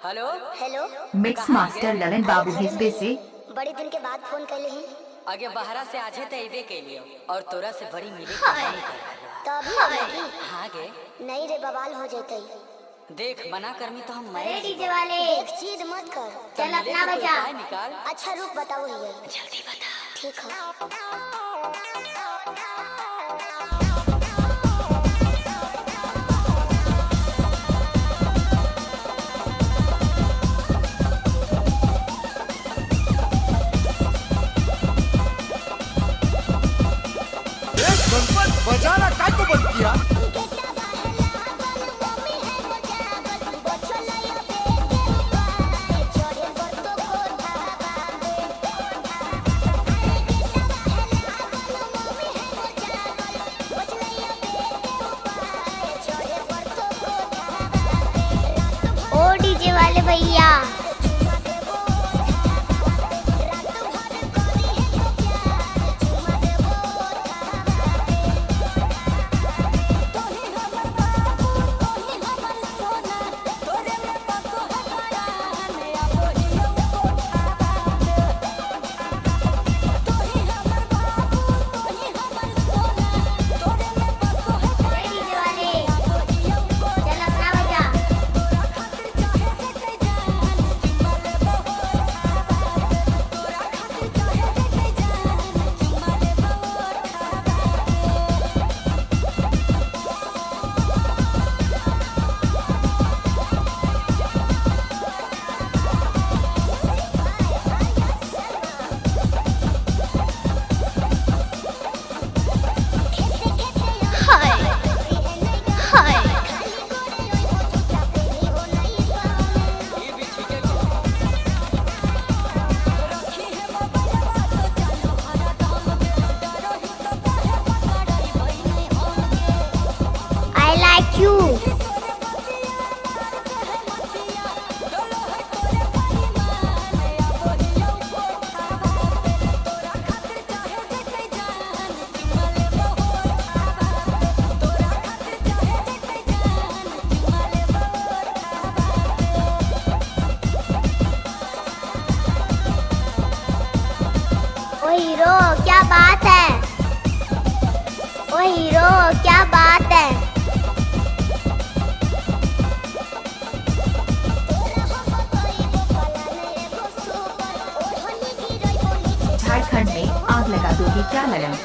Hello hello. Mix master ललन बाबू हिस्बे से बड़े दिन के बाद फोन कैले ही। आगे बहरा से आजे तो अबे के लिए और तोरा से बड़ी मिले के मन कर तो अभी आएगी? हाँ गे नहीं रे, बवाल हो जैतई। देख मना करमी तो हम अरे मैं डीजे वाले देख चीज मत कर। चल अपना बजा। निकाल अच्छा रुक बताओ ही जल्दी बता। ठीक है। गणपत बजाना काय को बंद किया? ओ डीजे वाले भैया you ओ हीरो क्या बात है? ओ हीरो क्या बात है? झारखंड में आग लगा दोगी क्या ललन?